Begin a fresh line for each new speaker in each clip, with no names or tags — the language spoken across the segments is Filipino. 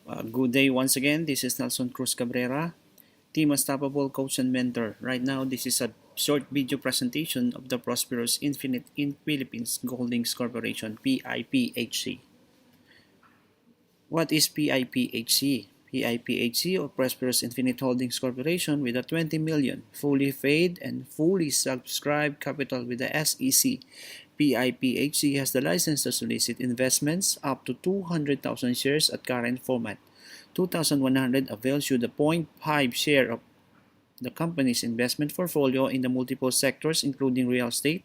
Good day once again. This is Nelson Cruz Cabrera, Team Unstoppable Coach and Mentor. Right now, this is a short video presentation of the Prosperous Infinite in Philippines Holdings Corporation, PIPHC. What is PIPHC? PIPHC or Prosperous Infinite Holdings Corporation with a 20 million fully paid and fully subscribed capital with the SEC. PIPHC has the license to solicit investments up to 200,000 shares at current format. 2,100 avails you the 0.5 share of the company's investment portfolio in the multiple sectors including real estate,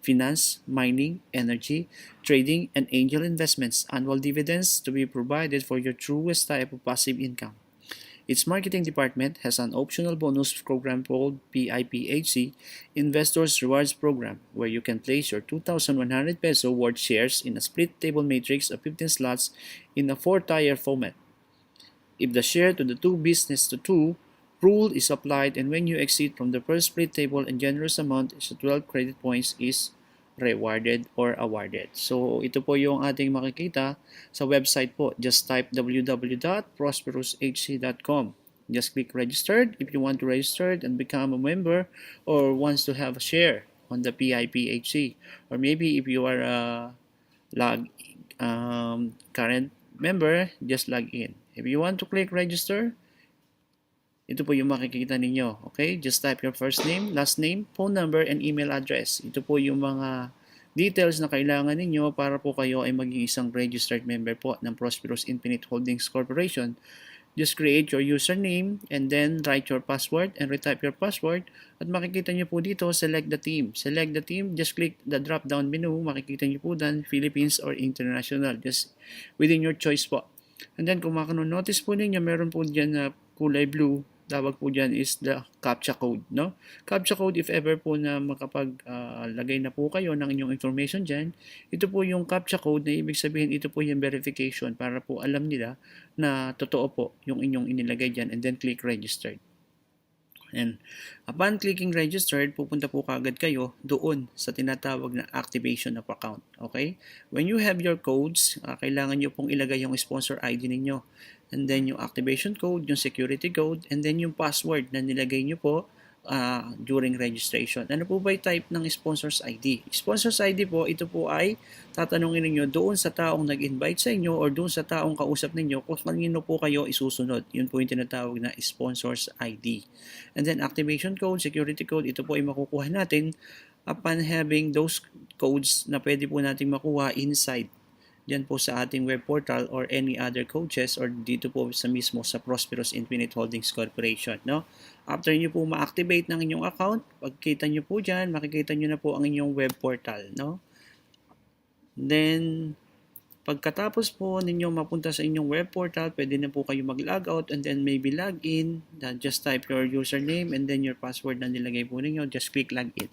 finance, mining, energy, trading, and angel investments. Annual dividends to be provided for your truest type of passive income. Its marketing department has an optional bonus program called PIPHC Investors Rewards Program, where you can place your 2,100 peso worth shares in a split table matrix of 15 slots in a 4-tier format. If the share to the 2 business to 2 rule is applied and when you exceed from the first split table and generous amount, 12 credit points is rewarded or awarded. So ito po yung ating makikita sa website po. Just type www.prosperoushc.com. Just click registered if you want to register and become a member or wants to have a share on the PIPHC. Or maybe if you are a current member, just log in. If you want to click register, ito po yung makikita ninyo. Okay? Just type your first name, last name, phone number, and email address. Ito po yung mga details na kailangan ninyo para po kayo ay maging isang registered member po ng Prosperous Infinite Holdings Corporation. Just create your username and then write your password and retype your password. At makikita nyo po dito, select the team. Select the team, just click the drop-down menu. Makikita nyo po dan, Philippines or International. Just within your choice po. And then kung makanonotice po ninyo, meron po dyan na kulay blue. Tawag po dyan is the CAPTCHA code, no? CAPTCHA code, if ever po na makapaglagay na po kayo ng inyong information dyan, ito po yung CAPTCHA code na ibig sabihin ito po yung verification para po alam nila na totoo po yung inyong inilagay dyan and then click registered. And upon clicking registered, pupunta po kagad kayo doon sa tinatawag na activation of account. Okay? When you have your codes, kailangan nyo pong ilagay yung sponsor ID ninyo. And then yung activation code, yung security code, and then yung password na nilagay nyo po during registration. Ano po ba yung type ng sponsor's ID? Sponsor's ID po, ito po ay tatanungin ninyo doon sa taong nag-invite sa inyo or doon sa taong kausap ninyo kung kanino po kayo isusunod. Yun po yung tinatawag na sponsor's ID. And then activation code, security code, ito po ay makukuha natin upon having those codes na pwede po natin makuha inside dyan po sa ating web portal or any other coaches or dito po sa mismo sa Prosperous Infinite Holdings Corporation, no? After nyo po ma-activate ng inyong account, pagkita nyo po dyan, makikita nyo na po ang inyong web portal, no? Then, pagkatapos po ninyo mapunta sa inyong web portal, pwede na po kayo mag-log out and then maybe log in. Just type your username and then your password na nilagay po ninyo. Just click login.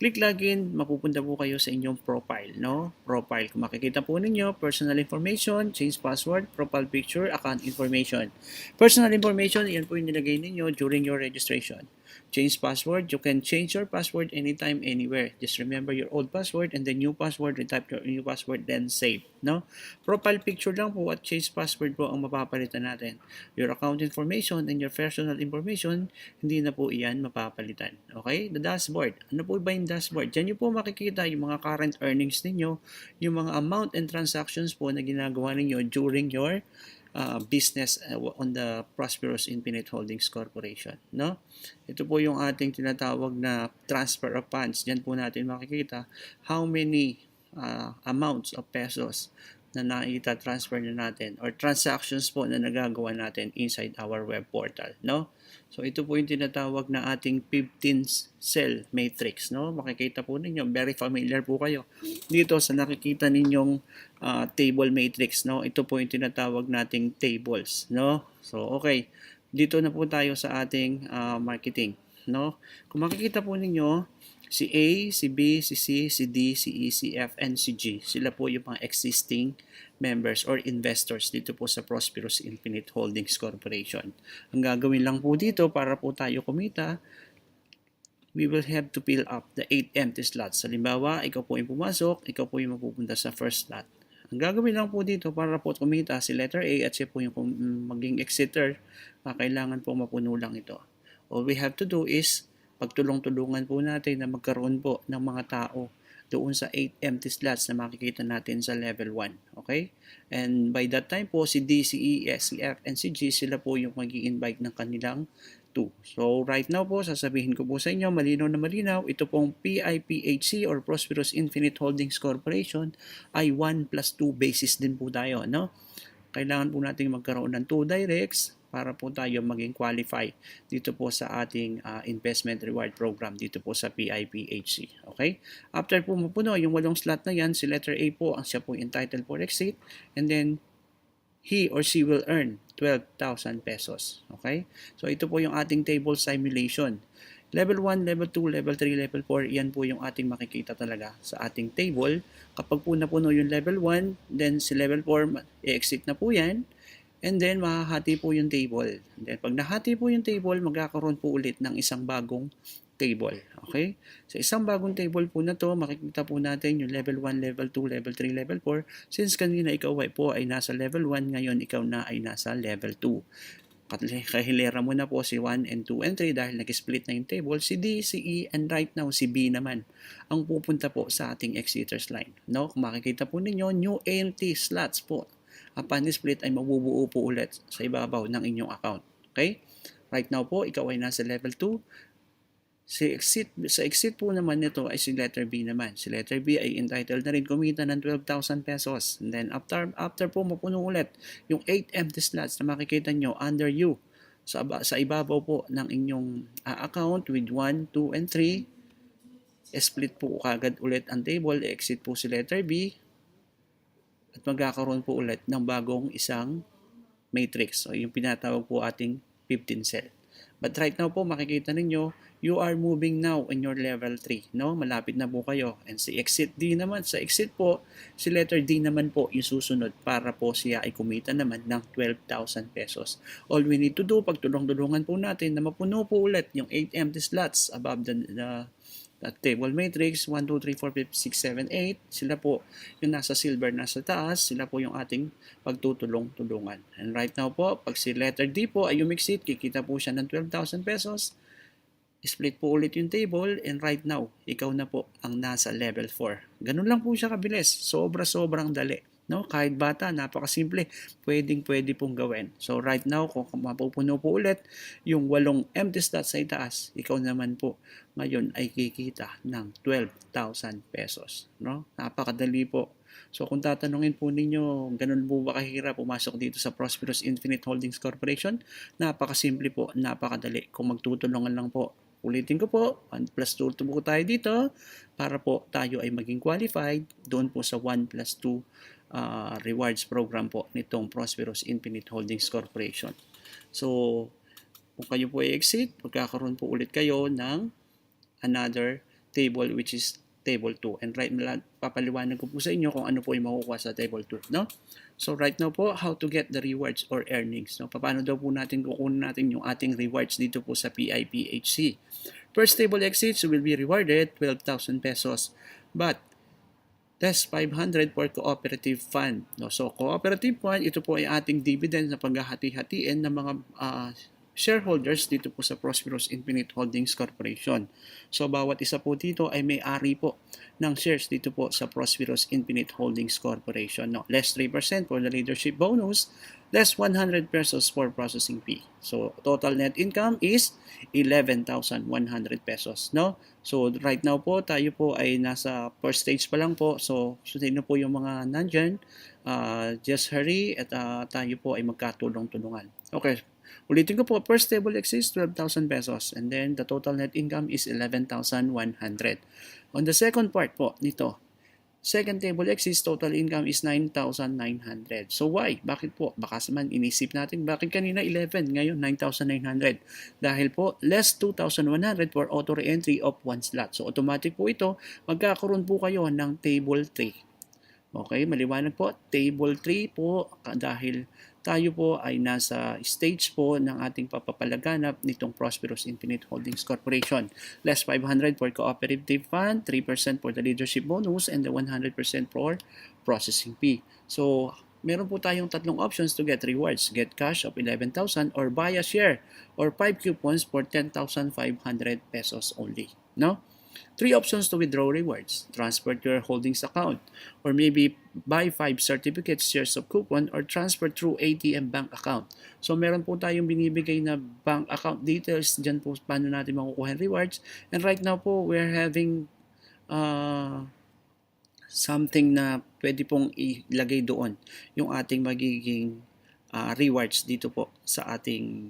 Click login, mapupunta po kayo sa inyong profile, no? Profile. Kung makikita po ninyo, personal information, change password, profile picture, account information. Personal information, yan po yung nilagay ninyo during your registration. Change password, you can change your password anytime, anywhere. Just remember your old password and the new password, retype your new password, then save, no? Profile picture lang po at change password po ang mapapalitan natin. Your account information and your personal information, hindi na po iyan mapapalitan. Okay? The dashboard. Ano po ba yung dashboard? Diyan nyo po makikita yung mga current earnings ninyo, yung mga amount and transactions po na ginagawa ninyo during your business on the Prosperous Infinite Holdings Corporation, no? Ito po yung ating tinatawag na transfer of funds. Diyan po natin makikita how many amounts of pesos na naita-transfer na natin or transactions po na nagagawa natin inside our web portal, no? So ito po yung tinatawag na ating 15 cell matrix, no? Makikita po ninyo, very familiar po kayo dito sa nakikita ninyong table matrix, no? Ito po yung tinatawag nating tables, no? So okay, dito na po tayo sa ating marketing, no? Kung makikita po ninyo, si A, si B, si C, si D, si E, si F, and si G. Sila po yung mga existing members or investors dito po sa Prosperous Infinite Holdings Corporation. Ang gagawin lang po dito para po tayo kumita, we will have to fill up the 8 empty slots. Halimbawa, ikaw po yung pumasok, ikaw po yung mapupunta sa first slot. Ang gagawin lang po dito para po kumita si letter A at siya po yung maging exiter, kailangan po mapuno lang ito. All we have to do is pagtulong-tulungan po natin na magkaroon po ng mga tao doon sa 8 empty slots na makikita natin sa level 1. Okay? And by that time po, si D, si E, si F, and si G, sila po yung mag-i-invite ng kanilang 2. So right now po, sasabihin ko po sa inyo, malinaw na malinaw, ito pong PIPHC or Prosperous Infinite Holdings Corporation ay 1 plus 2 basis din po tayo. No? Kailangan po natin magkaroon ng 2 directs para po tayo maging qualify dito po sa ating investment reward program dito po sa PIPHC. Okay? After po mapuno yung 8 slot na yan, si letter A po ang siya po entitled for exit, and then he or she will earn 12,000 pesos. Okay? So ito po yung ating table simulation. Level 1, Level 2, Level 3, Level 4, yan po yung ating makikita talaga sa ating table. Kapag po napuno yung Level 1, then si Level 4, i-exit na po yan. And then, mahahati po yung table. And then, pag nahati po yung table, magkakaroon po ulit ng isang bagong table. Okay? Sa isang bagong table po na to, makikita po natin yung Level 1, Level 2, Level 3, Level 4. Since kanina ikaw po ay nasa Level 1, ngayon ikaw na ay nasa Level 2. Kahilera mo na po si 1 and 2 and 3 dahil nag-split na yung table. Si D, si E, and right now si B naman ang pupunta po sa ating exiters line. No? Kung makikita po ninyo, new empty slots po. Upon split ay mabubuo po ulit sa ibabaw ng inyong account. Okay? Right now po, ikaw ay nasa level 2. Sa exit po naman nito ay si letter B naman. Si letter B ay entitled na rin kumita ng 12,000 pesos. And then after po mapuno ulit yung 8 empty slots na makikita nyo under you sa ibabaw po ng inyong account with 1, 2, and 3. Split po kagad ulit ang table. Exit po si letter B. At magkakaroon po ulit ng bagong isang matrix. So, yung pinatawag po ating 15 cell. But right now po, makikita ninyo, you are moving now in your level 3. No? Malapit na po kayo. And si exit D naman, sa exit po, si letter D naman po yung susunod para po siya ay kumita naman ng 12,000 pesos. All we need to do, pagtulong-tulungan po natin na mapuno po ulit yung 8 empty slots above the table matrix, 1, 2, 3, 4, 5, 6, 7, 8. Sila po yung nasa silver, nasa taas. Sila po yung ating pagtutulong-tulungan. And right now po, pag si letter D po ay umexit, kikita po siya ng 12,000 pesos. Split po ulit yung table. And right now, ikaw na po ang nasa level 4. Ganun lang po siya kabilis. Sobra-sobrang dali. No? Kahit bata, napakasimple. Pwede pong gawin. So right now, kung mapupuno po ulit yung 8 empty slots sa itaas, ikaw naman po ngayon ay kikita ng 12,000 pesos. No? Napakadali po. So kung tatanungin po ninyo, ganun po ba kahirap pumasok dito sa Prosperous Infinite Holdings Corporation? Napakasimple po, napakadali. Kung magtutulungan lang po. Ulitin ko po, 1 plus 2 po tayo dito para po tayo ay maging qualified doon po sa 1 plus 2 rewards program po nitong Prosperous Infinite Holdings Corporation. So, kung kayo po i-exit, magkakaroon po ulit kayo ng another table which is table 2. And right, papaliwanag ko po sa inyo kung ano po yung makukuha sa table 2. No? So right now po, how to get the rewards or earnings. No? Paano daw po natin kukunin natin yung ating rewards dito po sa PIPHC. First table exits will be rewarded 12,000 pesos. But that's 500 for cooperative fund. No? So cooperative fund, ito po ay ating dividend na paghahati-hatiin ng mga shareholders dito po sa Prosperous Infinite Holdings Corporation. So bawat isa po dito ay may-ari po ng shares dito po sa Prosperous Infinite Holdings Corporation. No? Less 3% for the leadership bonus, less 100 pesos for processing fee. So total net income is 11,100 pesos. No? So right now po, tayo po ay nasa first stage pa lang po. So sino po yung mga nandyan? Just hurry at tayo po ay magkatulong-tulungan. Okay. Ulitin ko po, first table exits 12,000 pesos and then the total net income is 11,100. On the second part po nito, second table exits total income is 9,900. So why? Bakit po? Baka naman inisip natin, bakit kanina 11, ngayon 9,900? Dahil po, less 2,100 for auto re-entry of 1 slot. So automatic po ito, magkakaroon po kayo ng table 3. Okay, maliwanag po, table 3 po dahil tayo po ay nasa stage po ng ating papapalaganap nitong Prosperous Infinite Holdings Corporation. Less 500 for cooperative fund, 3% for the leadership bonus, and the 100% for processing fee. So, meron po tayong tatlong options to get rewards. Get cash of 11,000 or buy a share or 5 coupons for 10,500 pesos only. No? Three options to withdraw rewards. Transfer to your holdings account or maybe buy 5 certificates, shares of coupon or transfer through ATM bank account. So meron po tayong binibigay na bank account details dyan po paano natin makukuha rewards. And right now po we're having something na pwede pong ilagay doon yung ating magiging rewards dito po sa ating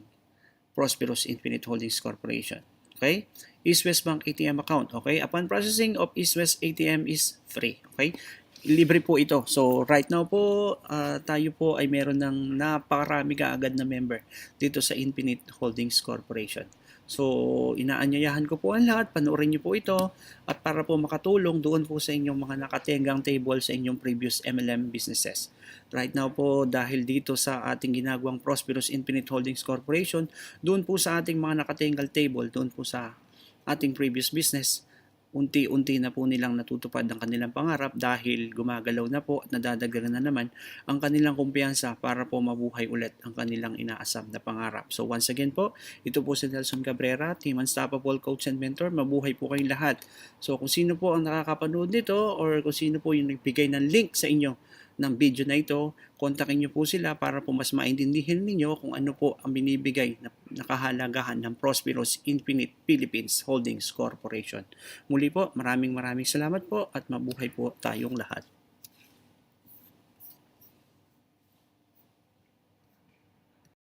Prosperous Infinite Holdings Corporation. Okay? East West Bank ATM account. Okay? Upon processing of East West ATM is free. Okay? Libre po ito. So, right now po, tayo po ay meron ng napakarami kaagad na member dito sa Infinite Holdings Corporation. So, inaanyayahan ko po ang lahat, panoorin niyo po ito at para po makatulong doon po sa inyong mga nakatengang table sa inyong previous MLM businesses. Right now po, dahil dito sa ating ginagawang Prosperous Infinite Holdings Corporation, doon po sa ating mga nakatengal table, doon po sa ating previous business, unti-unti na po nilang natutupad ang kanilang pangarap dahil gumagalaw na po at nadadagdagan na naman ang kanilang kumpiyansa para po mabuhay ulit ang kanilang inaasam na pangarap. So once again po, ito po si Nelson Cabrera, Team Unstoppable Coach and Mentor. Mabuhay po kayong lahat. So kung sino po ang nakakapanood nito or kung sino po yung nagbigay ng link sa inyo ng video na ito, kontakin nyo po sila para po mas maintindihan ninyo kung ano po ang binibigay na nakahalagahan ng Prosperous Infinite Philippines Holdings Corporation. Muli po, maraming salamat po at mabuhay po tayong lahat.